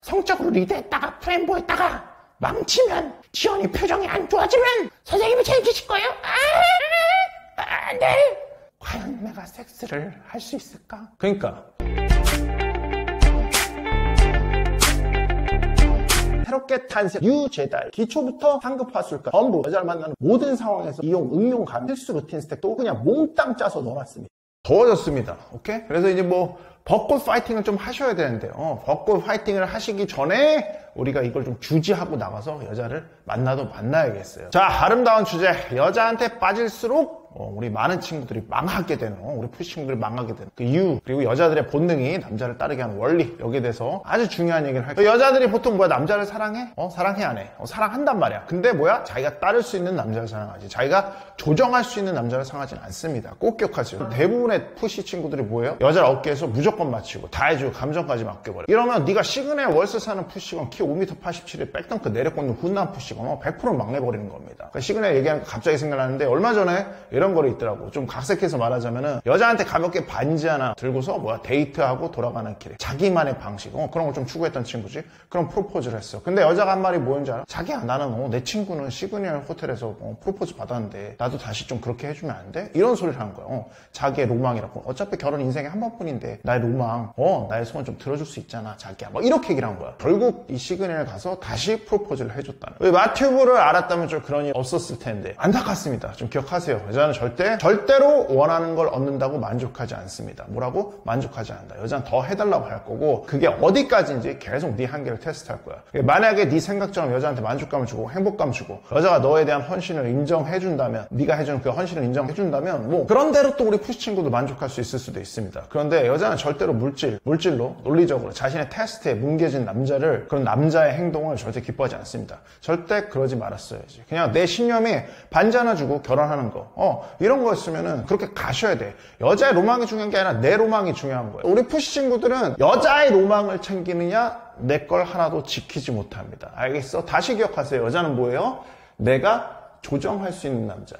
성적으로 리드했다가 프레임보였다가 망치면 지연이 표정이 안 좋아지면 선생님이 챙기실 거예요? 네. 과연 내가 섹스를 할 수 있을까? 그러니까 새롭게 탄생 유제달 기초부터 상급 화술까 전부 여자를 만나는 모든 상황에서 이용 응용 가능 필수 루틴 스택도 그냥 몽땅 짜서 넣어놨습니다. 더워졌습니다. 오케이? 그래서 이제 뭐 벚꽃 파이팅을 좀 하셔야 되는데요. 벚꽃 파이팅을 하시기 전에 우리가 이걸 좀 주지하고 나가서 여자를 만나도 만나야겠어요. 자, 아름다운 주제. 여자한테 빠질수록 우리 많은 친구들이 망하게 되는, 우리 푸시 친구들이 망하게 되는 그 이유, 그리고 여자들의 본능이 남자를 따르게 하는 원리, 여기에 대해서 아주 중요한 얘기를 할게요. 여자들이 보통 뭐야, 남자를 사랑해? 사랑해 안 해? 사랑한단 말이야. 근데 뭐야, 자기가 따를 수 있는 남자를 사랑하지, 자기가 조정할 수 있는 남자를 사랑하지는 않습니다. 꼭 기억하세요. 대부분의 푸시 친구들이 뭐예요? 여자를 어깨에서 무조건 맞추고 다 해주고 감정까지 맡겨버려. 이러면 네가 시그널 월스 사는 푸시건, 키 5m 87에 백덩크 내려꽂는 훈남 푸시건 100% 막내버리는 겁니다. 그러니까 시그널 얘기하니까 갑자기 생각나는데, 얼마 전에 이런 거리 있더라고. 좀 각색해서 말하자면은 여자한테 가볍게 반지 하나 들고서 뭐야, 데이트하고 돌아가는 길에 자기만의 방식, 그런 걸 좀 추구했던 친구지. 그런 프로포즈를 했어. 근데 여자가 한 말이 뭐였는지 알아? 자기야, 나는 내 친구는 시그널 호텔에서 프로포즈 받았는데 나도 다시 좀 그렇게 해주면 안 돼? 이런 소리를 하는 거야. 자기의 로망이라고. 어차피 결혼 인생에 한 번뿐인데 나의 로망, 나의 소원 좀 들어줄 수 있잖아, 자기야. 뭐 이렇게 얘기를 한 거야. 결국 이 시그널 가서 다시 프로포즈를 해줬다는 거야. 마튜브를 알았다면 좀 그런 일 없었을 텐데. 안타깝습니다. 좀 기억하세요. 여자는 절대로 원하는 걸 얻는다고 만족하지 않습니다. 뭐라고? 만족하지 않는다. 여자는 더 해달라고 할 거고, 그게 어디까지인지 계속 네 한계를 테스트할 거야. 만약에 네 생각처럼 여자한테 만족감을 주고 행복감 주고 여자가 너에 대한 헌신을 인정해준다면, 네가 해주는 그 헌신을 인정해준다면 뭐 그런 대로 또 우리 푸시 친구도 만족할 수 있을 수도 있습니다. 그런데 여자는 절대로 물질로 논리적으로 자신의 테스트에 뭉개진 남자를, 그런 남자의 행동을 절대 기뻐하지 않습니다. 절대 그러지 말았어야지. 그냥 내 신념이 반지 하나 주고 결혼하는 거, 이런 거였으면은 그렇게 가셔야 돼. 여자의 로망이 중요한 게 아니라 내 로망이 중요한 거예요. 우리 푸시 친구들은 여자의 로망을 챙기느냐, 내 걸 하나도 지키지 못합니다. 알겠어? 다시 기억하세요. 여자는 뭐예요? 내가 조정할 수 있는 남자.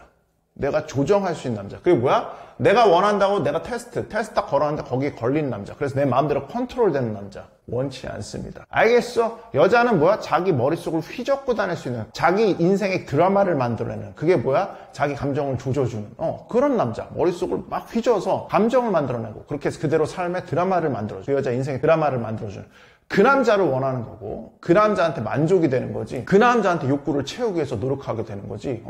내가 조정할 수 있는 남자. 그게 뭐야? 내가 원한다고 내가 테스트 딱 걸었는데 거기에 걸리는 남자. 그래서 내 마음대로 컨트롤되는 남자. 원치 않습니다. 알겠어? 여자는 뭐야? 자기 머릿속을 휘젓고 다닐 수 있는, 자기 인생의 드라마를 만들어내는, 그게 뭐야? 자기 감정을 조져주는 그런 남자. 머릿속을 막 휘저어서 감정을 만들어내고, 그렇게 해서 그대로 삶의 드라마를 만들어줘. 그 여자 인생의 드라마를 만들어주는 그 남자를 원하는 거고, 그 남자한테 만족이 되는 거지, 그 남자한테 욕구를 채우기 위해서 노력하게 되는 거지.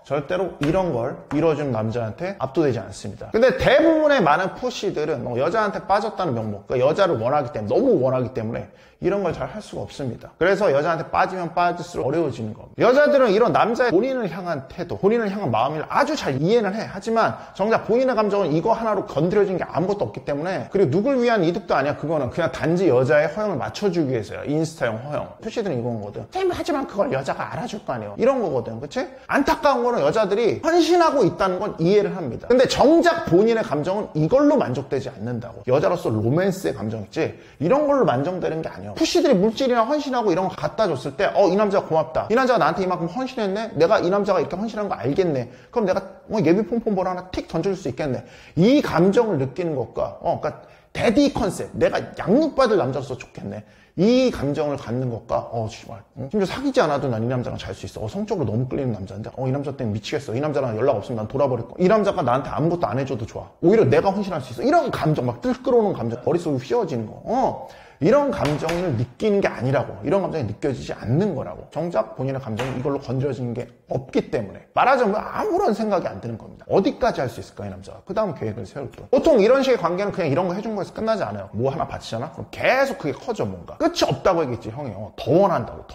절대로 이런 걸 이뤄주는 남자한테 압도되지 않습니다. 근데 대부분의 많은 푸시들은 여자한테 빠졌다는 명목, 그러니까 여자를 원하기 때문에, 너무 원하기 때문에 이런 걸 잘 할 수가 없습니다. 그래서 여자한테 빠지면 빠질수록 어려워지는 겁니다. 여자들은 이런 남자의 본인을 향한 태도, 본인을 향한 마음을 아주 잘 이해는 해. 하지만 정작 본인의 감정은 이거 하나로 건드려진 게 아무것도 없기 때문에, 그리고 누굴 위한 이득도 아니야. 그거는 그냥 단지 여자의 허영을 맞춰주기 위해서야. 인스타용 허영. 푸시들은 이건 거거든. 하지만 그걸 여자가 알아줄 거 아니에요. 이런 거거든. 그치? 안타까운 거는 여자들이 헌신하고 있다는 건 이해를 합니다. 근데 정작 본인의 감정은 이걸로 만족되지 않는다고. 여자로서 로맨스의 감정 있지? 이런 걸로 만족되는 게 아니야. 푸시들이 물질이나 헌신하고 이런 거 갖다 줬을 때, 이 남자가 고맙다. 이 남자가 나한테 이만큼 헌신했네? 내가 이 남자가 이렇게 헌신한 거 알겠네. 그럼 내가 예비 폼폼볼 하나 틱 던져줄 수 있겠네. 이 감정을 느끼는 것과, 그러니까 데디 컨셉, 내가 양육받을 남자로서 좋겠네. 이 감정을 갖는 것과, 정말, 심지어 사귀지 않아도 난 이 남자랑 잘 수 있어. 성적으로 너무 끌리는 남자인데, 이 남자 때문에 미치겠어. 이 남자랑 연락 없으면 난 돌아버릴 거야. 이 남자가 나한테 아무것도 안 해줘도 좋아. 오히려 내가 헌신할 수 있어. 이런 감정, 막 끌어오는 감정, 머릿속이 휘어지는 거. 이런 감정을 느끼는 게 아니라고. 이런 감정이 느껴지지 않는 거라고. 정작 본인의 감정이 이걸로 건드려지는 게 없기 때문에, 말하자면 아무런 생각이 안 드는 겁니다. 어디까지 할 수 있을까, 이 남자가. 그 다음 계획을 세울 거. 보통 이런 식의 관계는 그냥 이런 거 해준 거에서 끝나지 않아요. 뭐 하나 바치잖아? 그럼 계속 그게 커져, 뭔가. 끝이 없다고 얘기했지, 형이. 더 원한다고.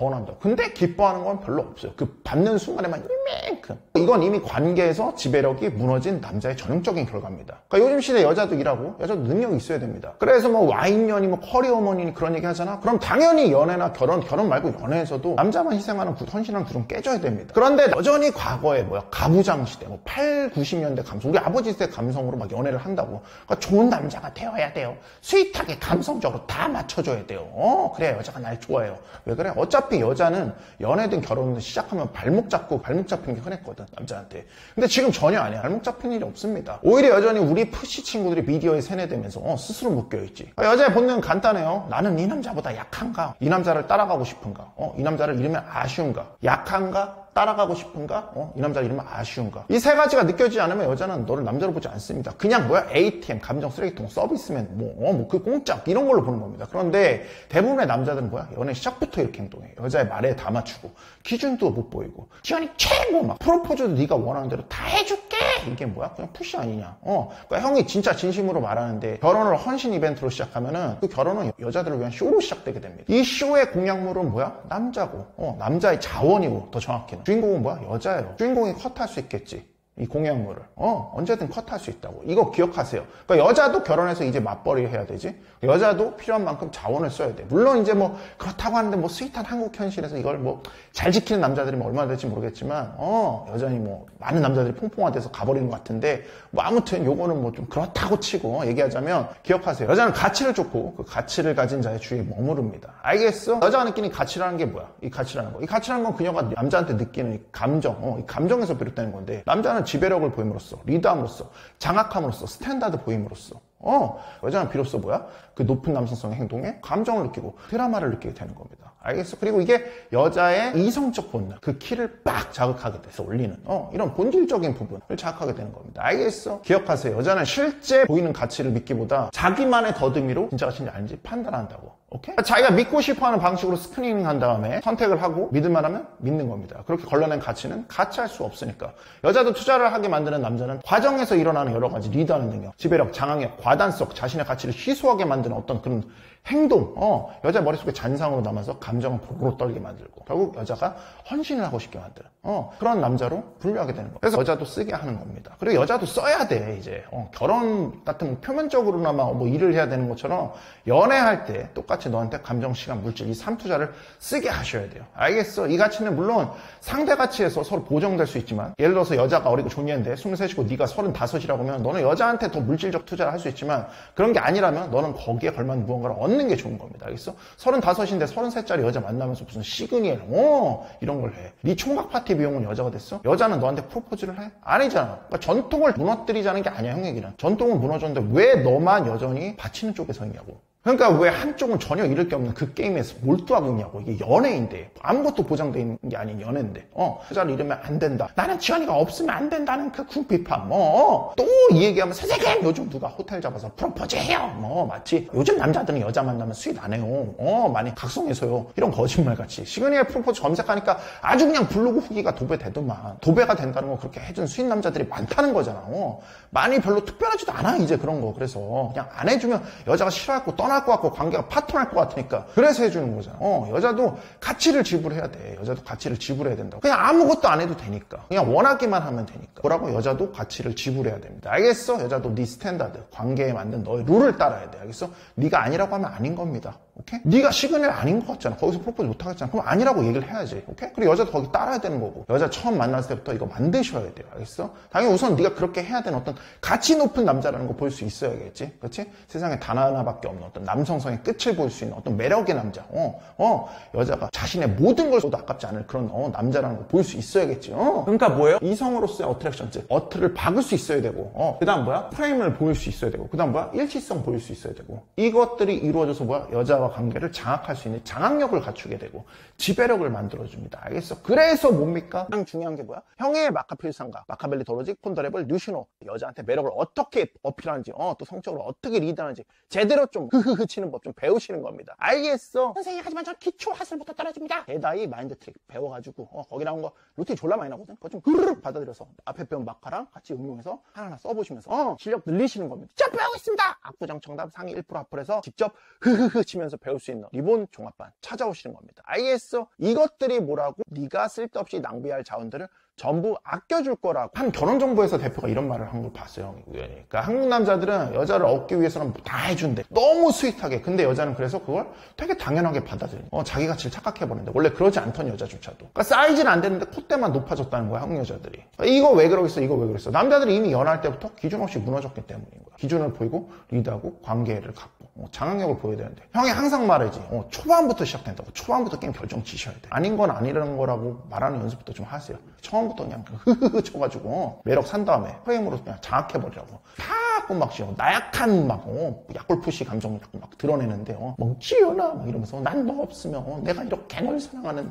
근데 기뻐하는 건 별로 없어요. 그 받는 순간에만 이만큼. 이건 이미 관계에서 지배력이 무너진 남자의 전형적인 결과입니다. 그러니까 요즘 시대 여자도 일하고, 여자도 능력이 있어야 됩니다. 그래서 뭐 와인년이, 뭐 커리어머니 그런 얘기 하잖아? 그럼 당연히 연애나 결혼 말고 연애에서도 남자만 희생하는 헌신하는 구조는 깨져야 됩니다. 그런데 여전히 과거에 가부장 시대, 8, 90년대 감성, 우리 아버지 시대 감성으로 막 연애를 한다고. 그러니까 좋은 남자가 되어야 돼요. 스윗하게 감성적으로 다 맞춰줘야 돼요. 그래야 여자가 날 좋아해요. 왜 그래? 어차피 여자는 연애든 결혼든 시작하면 발목 잡히는 게 흔했거든, 남자한테. 근데 지금 전혀 아니야. 발목 잡히는 일이 없습니다. 오히려 여전히 우리 푸시 친구들이 미디어에 세뇌되면서 스스로 묶여있지. 여자의 본능은 간단해요. 나는 이 남자보다 약한가? 이 남자를 따라가고 싶은가? 이 남자를 잃으면 아쉬운가? 약한가? 따라가고 싶은가? 이 남자를 잃으면 아쉬운가? 이 세 가지가 느껴지지 않으면 여자는 너를 남자로 보지 않습니다. 그냥 ATM, 감정 쓰레기통, 서비스면, 그 공짜, 이런 걸로 보는 겁니다. 그런데 대부분의 남자들은 연애 시작부터 이렇게 행동해. 여자의 말에 다 맞추고, 기준도 못 보이고, 지연이 최고 막, 프로포즈도 네가 원하는 대로 다 해줄게! 이게 그냥 푸시 아니냐? 그러니까 형이 진짜 진심으로 말하는데, 결혼을 헌신 이벤트로 시작하면은, 그 결혼은 여자들을 위한 쇼로 시작되게 됩니다. 이 쇼의 공약물은 남자고, 남자의 자원이고, 더 정확히는. 주인공은 여자예요. 주인공이 컷할 수 있겠지. 이 공약물을. 언제든 컷할 수 있다고. 이거 기억하세요. 그러니까 여자도 결혼해서 이제 맞벌이 해야 되지. 여자도 필요한 만큼 자원을 써야 돼. 물론 이제 그렇다고 하는데 스윗한 한국 현실에서 이걸 잘 지키는 남자들이 얼마나 될지 모르겠지만, 여전히 많은 남자들이 퐁퐁화돼서 가버리는 것 같은데, 아무튼 요거는 좀 그렇다고 치고 얘기하자면, 기억하세요. 여자는 가치를 쫓고 그 가치를 가진 자의 주위에 머무릅니다. 알겠어? 여자가 느끼는 가치라는 게 뭐야? 이 가치라는 거. 이 가치라는 건 그녀가 남자한테 느끼는 이 감정, 이 감정에서 비롯되는 건데, 남자는 지배력을 보임으로써, 리드함으로써, 장악함으로써, 스탠다드 보임으로써, 여자는 비로소 그 높은 남성성의 행동에 감정을 느끼고 드라마를 느끼게 되는 겁니다. 알겠어? 그리고 이게 여자의 이성적 본능, 그 키를 빡 자극하게 돼서 올리는, 이런 본질적인 부분을 자극하게 되는 겁니다. 알겠어? 기억하세요. 여자는 실제 보이는 가치를 믿기보다 자기만의 더듬이로 진짜 가치인지 아닌지 판단한다고. 오케이? 자기가 믿고 싶어하는 방식으로 스크리닝 한 다음에 선택을 하고 믿을만 하면 믿는 겁니다. 그렇게 걸러낸 가치는 가치할 수 없으니까. 여자도 투자를 하게 만드는 남자는 과정에서 일어나는 여러 가지 리드하는 능력, 지배력, 장악력, 과단성, 자신의 가치를 희소하게 만드는 어떤 그런 행동, 여자 머릿속에 잔상으로 남아서 감정을 보고 떨게 만들고 결국 여자가 헌신을 하고 싶게 만드는 그런 남자로 분류하게 되는 거예요. 그래서 여자도 쓰게 하는 겁니다. 그리고 여자도 써야 돼. 이제 결혼 같은 표면적으로나마 일을 해야 되는 것처럼 연애할 때 똑같이 너한테 감정, 시간, 물질 이 3투자를 쓰게 하셔야 돼요. 알겠어? 이 가치는 물론 상대 가치에서 서로 보정될 수 있지만, 예를 들어서 여자가 어리고 존예인데 23이고 네가 35이라고 하면 너는 여자한테 더 물질적 투자를 할 수 있지만, 그런 게 아니라면 너는 거기에 걸맞는 무언가를 얻는 게 좋은 겁니다. 알겠어? 35인데 33짜리 여자 만나면서 무슨 시그니엘, 이런 걸 해. 네 총각 파티 비용은 여자가 됐어? 여자는 너한테 프로포즈를 해? 아니잖아. 그러니까 전통을 무너뜨리자는 게 아니야, 형 얘기는. 전통은 무너졌는데 왜 너만 여전히 바치는 쪽에 서 있냐고. 그러니까 왜 한쪽은 전혀 잃을 게 없는 그 게임에서 몰두하고 있냐고. 이게 연애인데, 아무것도 보장되어 있는 게 아닌 연애인데, 여자를 잃으면 안 된다. 나는 지연이가 없으면 안 된다는 그 궁핍함, 또 이 얘기하면, 선생님, 요즘 누가 호텔 잡아서 프로포즈 해요. 마치 요즘 남자들은 여자 만나면 스윗 안 해요. 많이 각성해서요. 이런 거짓말같이. 시그니엘 프로포즈 검색하니까 아주 그냥 블로그 후기가 도배되더만. 도배가 된다는 거 그렇게 해준 스윗 남자들이 많다는 거잖아. 많이 별로 특별하지도 않아, 이제 그런 거. 그래서 그냥 안 해주면 여자가 싫어할 거 떠날 것 같고 관계가 파토날 것 같으니까 그래서 해주는 거잖아. 여자도 가치를 지불해야 돼. 여자도 가치를 지불해야 된다고. 그냥 아무것도 안 해도 되니까. 그냥 원하기만 하면 되니까. 뭐라고? 여자도 가치를 지불해야 됩니다. 알겠어? 여자도 네 스탠다드, 관계에 맞는 너의 룰을 따라야 돼. 알겠어? 네가 아니라고 하면 아닌 겁니다. 오케이? 네가 시그널 아닌 것 같잖아. 거기서 프로포즈 못 하겠잖아. 그럼 아니라고 얘기를 해야지. 오케이? 그리고 여자도 거기 따라야 되는 거고. 여자 처음 만났을 때부터 이거 만드셔야 돼요. 알겠어? 당연히 우선 네가 그렇게 해야 되는 어떤 가치 높은 남자라는 거 볼 수 있어야겠지. 그렇지? 세상에 단 하나밖에 없는 어떤 남성성의 끝을 볼 수 있는 어떤 매력의 남자. 여자가 자신의 모든 걸 쏟아 아깝지 않을 그런 남자라는 거 볼 수 있어야겠지. 그러니까 뭐예요? 이성으로서의 어트랙션, 즉 어트를 박을 수 있어야 되고, 그 다음 프레임을 보일 수 있어야 되고, 그 다음 일치성 보일 수 있어야 되고, 이것들이 이루어져서 여자와 관계를 장악할 수 있는 장악력을 갖추게 되고 지배력을 만들어줍니다. 알겠어? 그래서 뭡니까? 가장 중요한 게 뭐야? 형의 마카필상가, 마카벨리 도로직, 폰더레블, 뉴시노. 여자한테 매력을 어떻게 어필하는지, 또 성적으로 어떻게 리드하는지 제대로 좀 흐흐흐 치는 법 좀 배우시는 겁니다. 알겠어? 선생님, 하지만 저 기초 하슬부터 따라줍니다. 대다이 마인드 트릭 배워가지고 거기 나온 거 루틴 졸라 많이 나오거든. 그거 좀 흐르륵 받아들여서 앞에 배운 마카랑 같이 응용해서 하나하나 써보시면서 실력 늘리시는 겁니다. 자, 배우고 있습니다. 압구정 정답 상위 1% 앞플에서 직접 흐흐흐 치면서 배울 수 있는 리본 종합반 찾아오시는 겁니다. 알겠어? 이것들이 뭐라고? 네가 쓸데없이 낭비할 자원들을 전부 아껴줄 거라고. 한 결혼정보회사 대표가 이런 말을 한 걸 봤어요. 그러니까 한국 남자들은 여자를 얻기 위해서는 다 해준대. 너무 스윗하게. 근데 여자는 그래서 그걸 되게 당연하게 받아들인 자기 가치를 착각해버린다. 원래 그러지 않던 여자조차도. 그러니까 사이즈는 안 되는데 콧대만 높아졌다는 거야, 한국 여자들이. 이거 왜 그러겠어, 이거 왜 그러겠어. 남자들이 이미 연애할 때부터 기준 없이 무너졌기 때문인 거야. 기준을 보이고 리드하고 관계를 갖고 장악력을 보여야 되는데, 형이 항상 말하지. 초반부터 시작된다고. 초반부터 게임 결정 지셔야 돼. 아닌 건 아니라는 거라고 말하는 연습부터 좀 하세요. 처음부터 그냥 흐흐흐 쳐가지고 매력 산 다음에 프레임으로 그냥 장악해버리라고. 다 자꾸 막 나약한 막 약골푸시 감정 자꾸 막 드러내는데 막 지연아 막 이러면서 난 너 없으면 내가 이렇게 널 사랑하는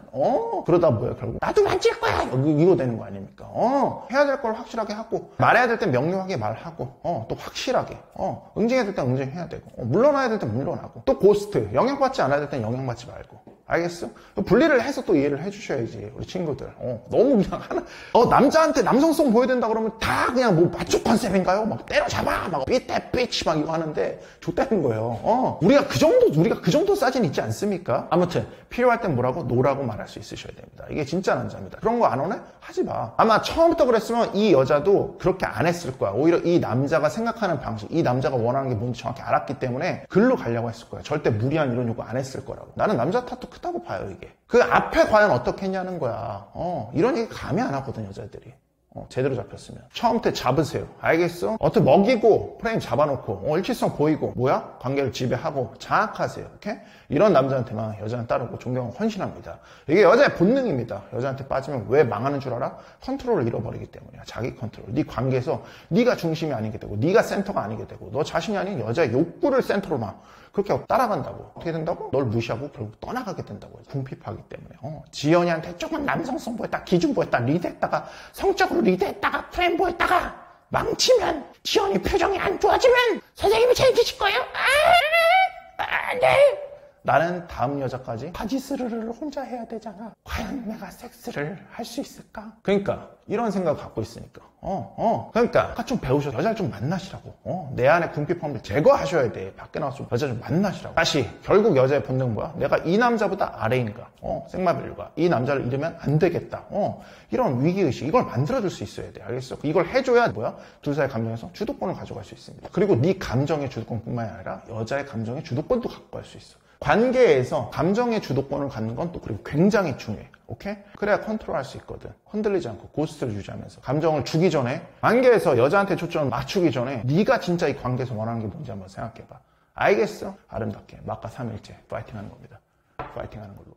그러다 뭐야 결국 나도 만질 거야 이거 되는 거 아닙니까? 해야 될 걸 확실하게 하고 말해야 될 땐 명료하게 말하고 또 확실하게 응징해야 될 땐 응징해야 되고 물러나야 될 땐 물러나고 또 고스트 영향받지 않아야 될 땐 영향받지 말고 알겠어? 분리를 해서 또 이해를 해주셔야지 우리 친구들 너무 그냥 하나 남자한테 남성성 보여야 된다 그러면 다 그냥 뭐 마초 컨셉인가요? 막 때려잡아 막 삐때 삐치 막 이거 하는데 좋다는 거예요. 우리가 그 정도 싸진 있지 않습니까? 아무튼 필요할 땐 뭐라고? 노라고 말할 수 있으셔야 됩니다. 이게 진짜 남자입니다. 그런 거 안 오네? 하지 마. 아마 처음부터 그랬으면 이 여자도 그렇게 안 했을 거야. 오히려 이 남자가 생각하는 방식, 이 남자가 원하는 게 뭔지 정확히 알았기 때문에 글로 가려고 했을 거야. 절대 무리한 이런 요구 안 했을 거라고. 나는 남자 탓도 크다고 봐요, 이게. 그 앞에 과연 어떻게 했냐는 거야. 이런 얘기 감이 안 하거든, 여자들이. 제대로 잡혔으면. 처음부터 잡으세요. 알겠어? 어떻게 먹이고, 프레임 잡아놓고, 일치성 보이고, 뭐야? 관계를 지배하고, 장악하세요. 오케이? 이런 남자한테만 여자는 따르고 존경은 헌신합니다. 이게 여자의 본능입니다. 여자한테 빠지면 왜 망하는 줄 알아? 컨트롤을 잃어버리기 때문이야. 자기 컨트롤. 네 관계에서 네가 중심이 아니게 되고, 네가 센터가 아니게 되고, 너 자신이 아닌 여자의 욕구를 센터로만 그렇게 하고 따라간다고. 어떻게 된다고? 널 무시하고 결국 떠나가게 된다고. 궁핍하기 때문에. 지연이한테 조금 남성성 보였다, 기준 보였다, 리드했다가, 성적으로 리드했다가, 프레임 보였다가, 망치면, 지연이 표정이 안 좋아지면, 선생님이 책임지실 거예요? 네. 나는 다음 여자까지 바지스르르를 혼자 해야 되잖아. 과연 내가 섹스를 할 수 있을까? 그러니까 이런 생각을 갖고 있으니까 그러니까 아까 좀 배우셔서 여자를 좀 만나시라고. 내 안에 궁핍함을 제거하셔야 돼. 밖에 나와서 여자 좀 만나시라고. 다시 결국 여자의 본능은 뭐야? 내가 이 남자보다 아래인가? 생마밸류가 이 남자를 잃으면 안 되겠다. 이런 위기의식 이걸 만들어줄 수 있어야 돼. 알겠어? 이걸 해줘야 뭐야? 둘 사이의 감정에서 주도권을 가져갈 수 있습니다. 그리고 네 감정의 주도권뿐만이 아니라 여자의 감정의 주도권도 갖고 갈 수 있어. 관계에서 감정의 주도권을 갖는 건 또 그리고 굉장히 중요해. 오케이? 그래야 컨트롤할 수 있거든. 흔들리지 않고 고스트를 유지하면서 감정을 주기 전에 관계에서 여자한테 초점을 맞추기 전에 네가 진짜 이 관계에서 원하는 게 뭔지 한번 생각해봐. 알겠어? 아름답게 막가 3일째 파이팅 하는 겁니다. 파이팅 하는 걸로.